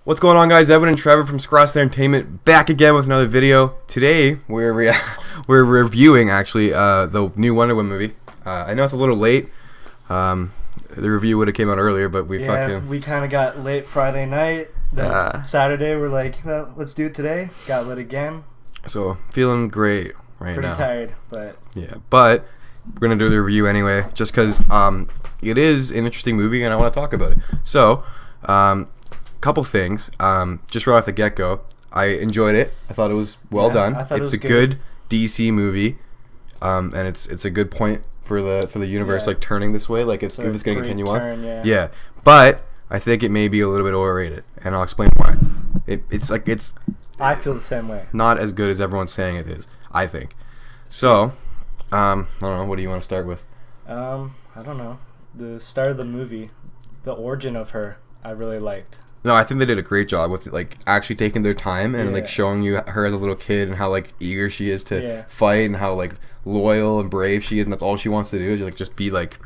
What's going on, guys? Evan and Trevor from Scross Entertainment back again with another video. Today we're reviewing actually the new Wonder Woman movie. I know it's a little late. The review would have came out earlier, but we kind of got late Friday night. Then Saturday we're like, let's do it today. Got lit again. So feeling great right Pretty now. Pretty tired, but yeah. But we're gonna do the review anyway, just because it is an interesting movie and I want to talk about it. So couple things. Just right off the get-go, I enjoyed it. I thought it was well done. It's a good DC movie, and it's a good point for the universe, like turning this way, like if it's going to continue on. Yeah, but I think it may be a little bit overrated, and I'll explain why. It's. I feel the same way. Not as good as everyone's saying it is, I think. So, I don't know. What do you want to start with? I don't know. The start of the movie, the origin of her, I really liked. No, I think they did a great job with like actually taking their time and like showing you her as a little kid and how like eager she is to fight and how like loyal and brave she is, and that's all she wants to do is like just be like.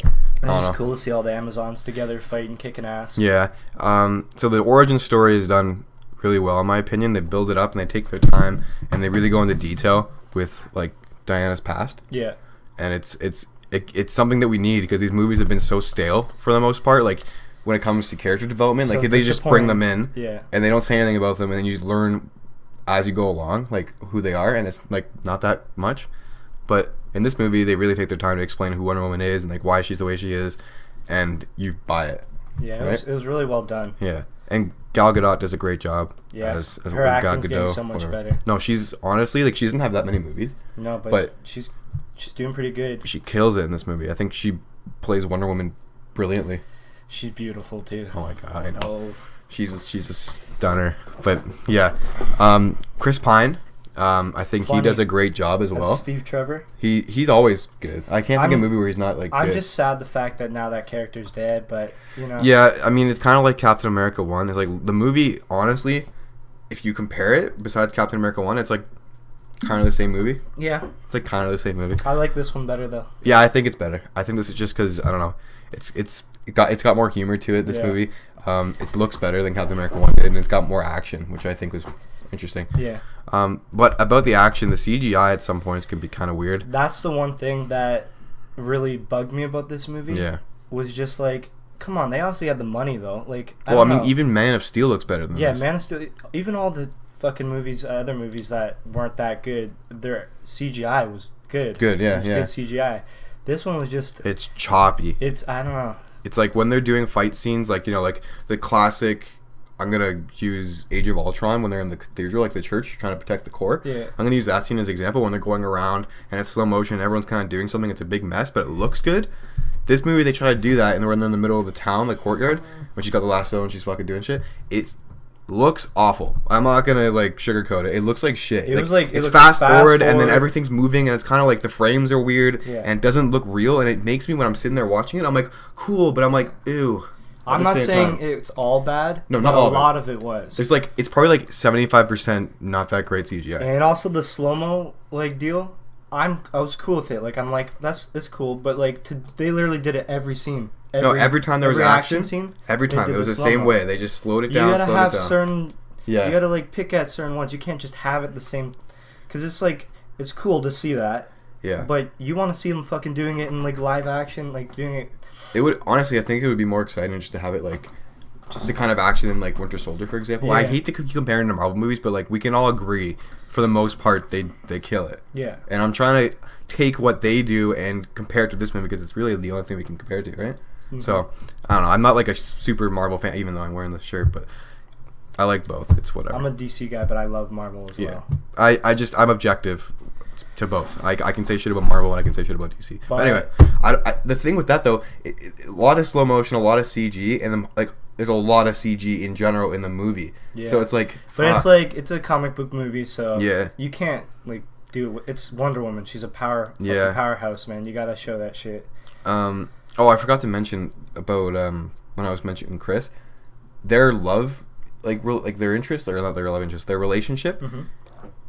It's just cool to see all the Amazons together fighting, kicking ass. Yeah. So the origin story is done really well in my opinion. They build it up and they take their time and they really go into detail with like Diana's past. Yeah. And it's something that we need because these movies have been so stale for the most part. Like. When it comes to character development, like they just bring them in, and they don't say anything about them, and then you just learn as you go along, like who they are, and it's like not that much. But in this movie, they really take their time to explain who Wonder Woman is and like why she's the way she is, and you buy it. Yeah, it was really well done. Yeah, and Gal Gadot does a great job. Yeah, as her acting's getting so much better. No, she's honestly like she doesn't have that many movies. No, but she's doing pretty good. She kills it in this movie. I think she plays Wonder Woman brilliantly. She's beautiful too. Oh my god, I know. Oh. She's a stunner. But yeah, Chris Pine, I think he does a great job as well. Steve Trevor. He's always good. I can't think of a movie where he's not like. I'm good. just sad the fact that now that character's dead, but you know. Yeah, I mean it's kind of like Captain America 1. It's like the movie. Honestly, if you compare it, besides Captain America 1, it's like kind of the same movie. Yeah. It's like kind of the same movie. I like this one better though. Yeah, I think it's better. I think this is just because I don't know. It's got more humor to it. This movie, it looks better than Captain America 1 did, and it's got more action, which I think was interesting. Yeah. But about the action, the CGI at some points can be kind of weird. That's the one thing that really bugged me about this movie. Yeah. Was just like, come on, they obviously had the money though. Like, I mean, even Man of Steel looks better than this. Yeah, Man of Steel. Even all the fucking movies, other movies that weren't that good, their CGI was good. Good, yeah, Good CGI. This one was just. It's choppy. I don't know. It's like when they're doing fight scenes, like, you know, like the classic, I'm going to use Age of Ultron when they're in the cathedral, like the church, trying to protect the core. Yeah. I'm going to use that scene as an example when they're going around and it's slow motion, everyone's kind of doing something, it's a big mess, but it looks good. This movie, they try to do that, and they're in the middle of the town, the courtyard, when she's got the lasso and she's fucking doing shit. It looks awful. I'm not gonna like sugarcoat it. It looks like shit. It's fast forward and then everything's moving and it's kind of like the frames are weird and it doesn't look real, and it makes me, when I'm sitting there watching it, I'm like cool, but I'm like ew. I'm not saying it's all bad. No, not all. A lot of it was. There's like it's probably like 75% not that great CGI. And also the slow mo like deal. I was cool with it. Like I'm like it's cool, but like they literally did it every scene. Every time there was action scene, every time it was the same way. They just slowed it down. You gotta have certain. Yeah. You gotta like pick at certain ones. You can't just have it the same, because it's like it's cool to see that. Yeah. But you want to see them fucking doing it in like live action, like doing it. It would honestly, I think it would be more exciting just to have it like just the kind of action in like Winter Soldier, for example. Yeah. I hate to keep comparing to Marvel movies, but like we can all agree for the most part they kill it. Yeah. And I'm trying to take what they do and compare it to this movie because it's really the only thing we can compare it to, right? Mm-hmm. So I don't know. I'm not like a super Marvel fan, even though I'm wearing the shirt, but I like both. It's whatever. I'm a DC guy, but I love Marvel as well. I'm objective to both. I can say shit about Marvel and I can say shit about DC. But anyway, the thing with that though, a lot of slow motion, a lot of CG, and then like there's a lot of CG in general in the movie. Yeah. So it's like, but it's like it's a comic book movie, so yeah, you can't like do. It's Wonder Woman. She's a powerhouse, man. You gotta show that shit. Oh, I forgot to mention about when I was mentioning Chris, their love, like their interest, or not their love interest, their relationship. Mm-hmm.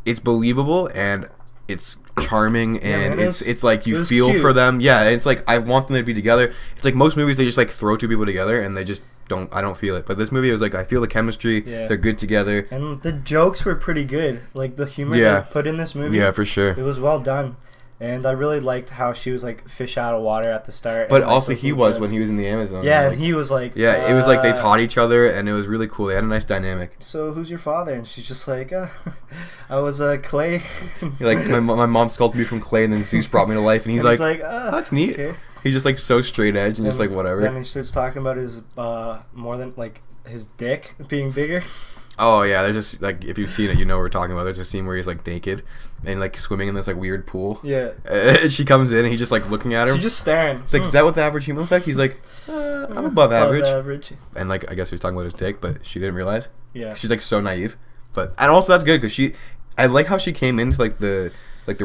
It's believable and it's charming, and it's like you feel cute for them. Yeah, it's like I want them to be together. It's like most movies, they just like throw two people together and they just don't feel it. But this movie was like, I feel the chemistry. Yeah. They're good together. And the jokes were pretty good. Like the humor Yeah. they put in this movie. Yeah, for sure. It was well done. And I really liked how she was like fish out of water at the start. But and, like, also those he little was jokes. when he was in the Amazon. Yeah, like, and he was like. yeah, it was like they taught each other, and it was really cool. They had a nice dynamic. So who's your father? And she's just like, I was Clay. Like my mom sculpted me from clay, and then Zeus brought me to life, and he's like, that's neat. Okay. He's just like so straight edge and just like whatever. Then he starts talking about his more than like his dick being bigger. Oh yeah, there's just like if you've seen it, you know what we're talking about. There's a scene where he's like naked and like swimming in this like weird pool. Yeah. She comes in and he's just like looking at her. She's just staring. It's like, is that what the average human looks like? He's like, I'm above average. average. And like I guess he was talking about his dick, but she didn't realize. Yeah. She's like so naive, but and also that's good because I like how she came into like the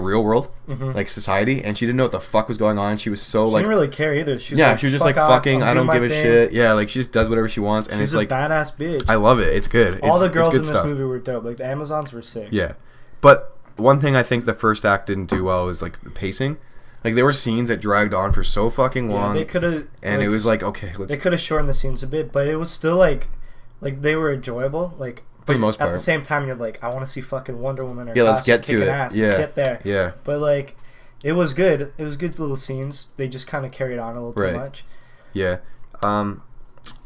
real world, like society, and she didn't know what the fuck was going on. She was so She like, didn't really care either. She was she was just like off, fucking. I'm I don't doing give my a thing. shit. Yeah, like she just does whatever she wants, and She's it's a like badass bitch. I love it. It's good. All the it's girls good in this stuff. movie were dope. Like the Amazons were sick. Yeah, but one thing I think the first act didn't do well was like the pacing. Like there were scenes that dragged on for so fucking long, They could have. and it was like okay, let's They could have shortened the scenes a bit, but it was still like they were enjoyable. Like for the most at part. the same time, you're like, I want to see fucking Wonder Woman or Yeah, let's Gotham get to kicking it. ass. Yeah. Let's get there. Yeah, But like, it was good. It was good little scenes. They just kind of carried on a little Right. too much. yeah.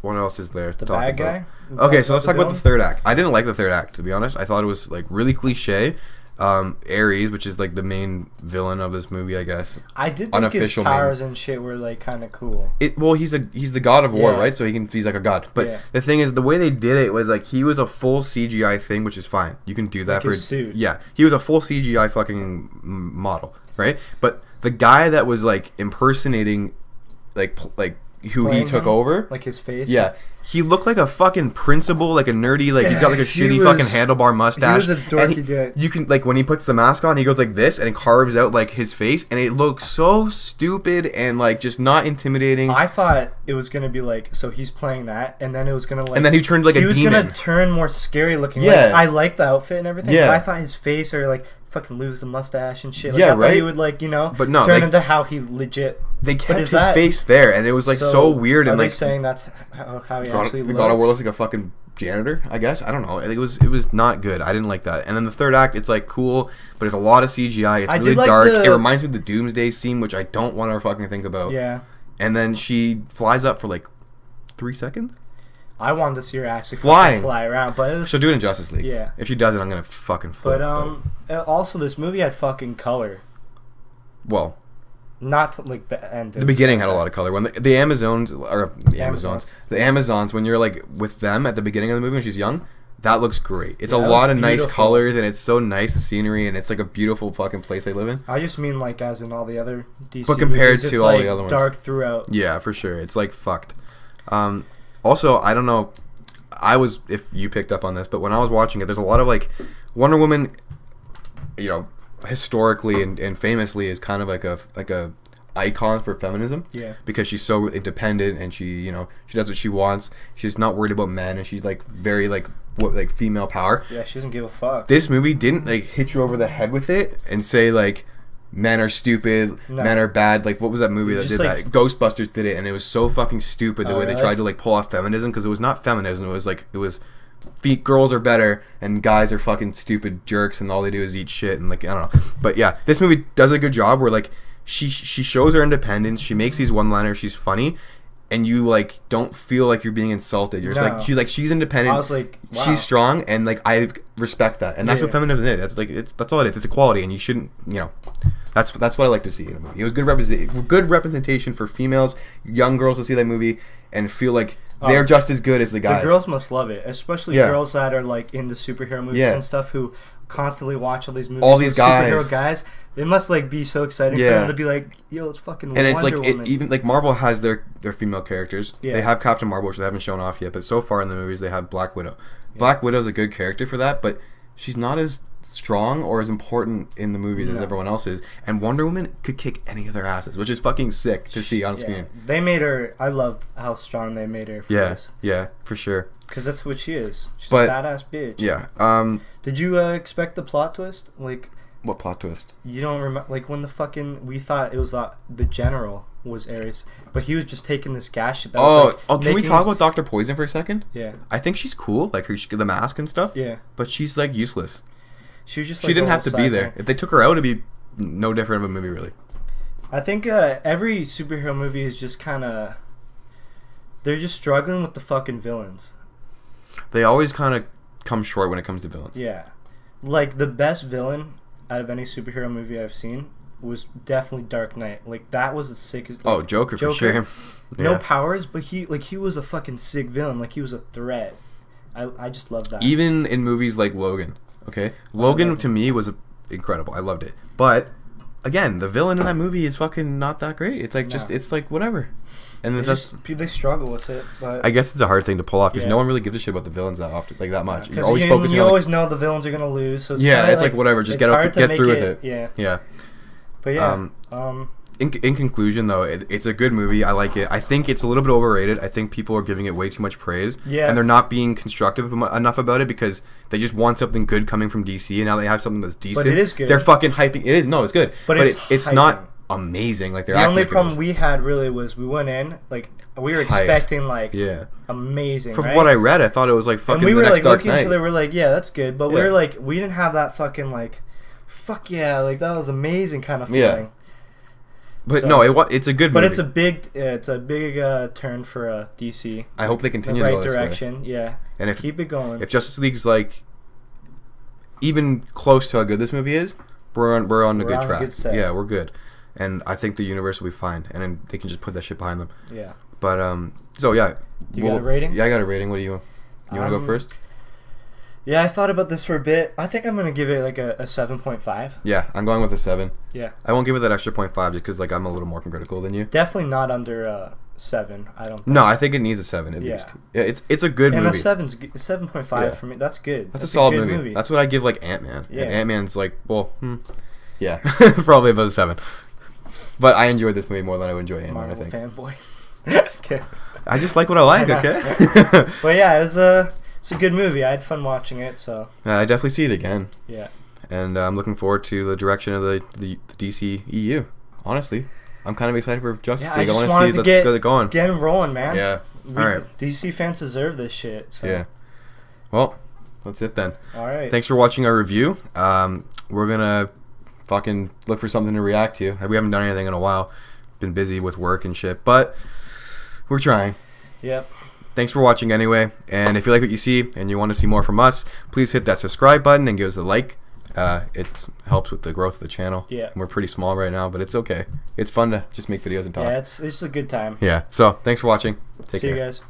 What else is there? The to talk bad about? guy. Okay, so let's talk about the villain? third act. I didn't like the third act, to be honest. I thought it was like really cliche. Ares, which is like the main villain of this movie, I guess. I did think his unofficial powers and shit were like kind of cool. Well, he's the god of war, Yeah. right? So he's like a god. But Yeah. the thing is, the way they did it was like he was a full CGI thing, which is fine. You can do that Like for his suit. Yeah, he was a full CGI fucking model, right? But the guy that was like impersonating, like who he Playing took him? over, Like his face. yeah. He looked like a fucking principal, like a nerdy, like he's got like a He shitty was- fucking handlebar mustache. he was a dorky and dude. You can like when he puts the mask on, he goes like this and it carves out like his face, and it looks so stupid and like just not intimidating. I thought it was gonna be like, so he's playing that, and then it was gonna like, And then he turned like he a was demon. gonna turn more scary looking. Yeah. Like, I like the outfit and everything. Yeah. But I thought his face or like fucking lose the mustache and shit. Like, Yeah, I thought right? he would like But no, turn like- into how he legit. They But kept is his that- face there, and it was like so weird Are and they like saying that's how he actually the looks? God of War looks like a fucking janitor. I guess I don't know. It was not good. I didn't like that. And then the third act, it's like cool, but it's a lot of CGI. It's I really did like dark. the- It reminds me of the Doomsday scene, which I don't want to fucking think about. Yeah, And then she flies up for like 3 seconds. I wanted to see her actually Flying. fly around, but it was, She'll do it in Justice League. Yeah. If she does it, I'm gonna fucking flip. but also this movie had fucking color. Well, Not like the end. the beginning had a lot of color. When the Amazons or the Amazons, when you're like with them at the beginning of the movie when she's young, that looks great. It's Yeah, a that lot was of nice beautiful. colors, and it's so nice the scenery, and it's like a beautiful fucking place they live in. I just mean like as in all the other DC But compared movies, to it's, all the like, other ones. dark throughout. Yeah, for sure. It's like fucked. Also, I don't know. If you picked up on this, but when I was watching it, there's a lot of like Wonder Woman. You know, historically and famously is kind of like a icon for feminism. Yeah. Because she's so independent and she does what she wants. She's not worried about men, and she's like very like female power. Yeah, she doesn't give a fuck. This movie didn't like hit you over the head with it and say like men are stupid, No. men are bad. Like what was that movie It that was did just, like- that? Ghostbusters did it, and it was so fucking stupid the Oh, way they really? tried to like pull off feminism, because it was not feminism. It was girls are better and guys are fucking stupid jerks and all they do is eat shit and like I don't know. But yeah, this movie does a good job where like she shows her independence. She makes these one-liners. She's funny. And you like don't feel like you're being insulted. You're just No. she's independent. I was like, wow. She's strong, and like I respect that, and that's Yeah. what feminism is. That's like that's all it is. It's equality, and you shouldn't, that's what I like to see in a movie. It was good representation for females, young girls to see that movie and feel like they're just as good as the guys. The girls must love it, especially Yeah. girls that are like into superhero movies Yeah. and stuff who constantly watch all these movies. All these with superhero guys. guys. It must like be so exciting for Yeah. them to be like, yo, it's fucking And it's like Wonder Woman. even like Marvel has their female characters. Yeah. They have Captain Marvel, which they haven't shown off yet, but so far in the movies they have Black Widow. Black Widow's a good character for that, but she's not as strong or as important in the movies as No. everyone else is. And Wonder Woman could kick any of their asses, which is fucking sick to see on Yeah. screen. They made her. I love how strong they made her for Yeah, this, yeah, for sure. because that's what she is. She's But- a badass bitch. Yeah. Did you expect the plot twist? Like What plot twist? you don't remember? Like when the fucking we thought it was the general was Ares, but he was just taking this gas shit. That Oh, was, like, can we making talk his- about Dr. Poison for a second? Yeah, I think she's cool, like the mask and stuff. yeah. But she's like useless. She was just. She Like, didn't a have to little be side there. thing. If they took her out, it'd be no different of a movie, really. I think every superhero movie is just kind of. They're just struggling with the fucking villains. They always kind of come short when it comes to villains. Yeah, like the best villain out of any superhero movie I've seen was definitely Dark Knight. Like that was the sickest. Oh, Like, Joker for Joker. sure. No Yeah. powers, but he was a fucking sick villain. Like he was a threat. I just love that. Even in movies like Logan, okay? Logan Logan. to me was incredible. I loved it. But again, the villain in that movie is fucking not that great. It's like just No. it's like whatever. And They that's they struggle with it, but I guess it's a hard thing to pull off because Yeah. no one really gives a shit about the villains that often, like that much. You're because always you, focusing you on like, always know the villains are gonna lose. So it's yeah, kinda it's like whatever. Just it's get hard up, to get make through with it. it. Yeah, Yeah. but yeah, In conclusion, though, it's a good movie. I like it. I think it's a little bit overrated. I think people are giving it way too much praise. Yeah. And they're not being constructive enough about it because they just want something good coming from DC, and now they have something that's decent. it is good. They're fucking hyping. It is. No, it's good. But But it's it's hyping. not amazing. Like they're the only acting problem we had really was we went in like we were Hyped. expecting like Yeah. amazing. From right? what I read, I thought it was like and fucking we the were next like Dark looking at each Knight. other, we're like, yeah, that's good, but we Yeah. were like, we didn't have that fucking like, fuck yeah, like that was amazing kind of Yeah. feeling. But So- no, it's a good But movie. it's a big turn for DC. I hope they The continue to right go this way. direction, yeah. And if Keep it going. if Justice League's like even close to how good this movie is, we're on a We're good on a track. good set. Yeah, we're good, and I think the universe will be fine, and then they can just put that shit behind them. Yeah. But so yeah, You got a rating? Yeah, I got a rating. What do you want to go first? Yeah, I thought about this for a bit. I think I'm gonna give it like a 7.5. Yeah, I'm going with a 7. Yeah. I won't give it that extra 0.5 just because like I'm a little more critical than you. Definitely not under 7. I don't. Think. No, I think it needs a 7 at Yeah. least. Yeah, it's a good And movie. a 7.5 Yeah. for me. That's good. That's a solid good movie. That's what I give like Ant-Man. Yeah. And Ant-Man's like, well, yeah, probably about a 7. But I enjoyed this movie more than I would enjoy Ant-Man, I Marvel think. fanboy. Okay. I just like what I like, I know. okay? But yeah, it's a good movie. I had fun watching it. So I definitely see it again. yeah. And I'm looking forward to the direction of the DC EU. Honestly, I'm kind of excited for Justice Yeah, I League. I just want wanted to see to let's get it get going. get him rolling, man. Yeah. All right. DC fans deserve this shit. So. Yeah. Well, that's it then. All right. Thanks for watching our review. We're gonna fucking look for something to react to. We haven't done anything in a while. Been busy with work and shit, but we're trying. Yep. Thanks for watching anyway. And if you like what you see and you want to see more from us, please hit that subscribe button and give us a like. It helps with the growth of the channel. Yeah. And we're pretty small right now, but it's okay. It's fun to just make videos and talk. Yeah, it's a good time. Yeah. So thanks for watching. Take See care. you guys.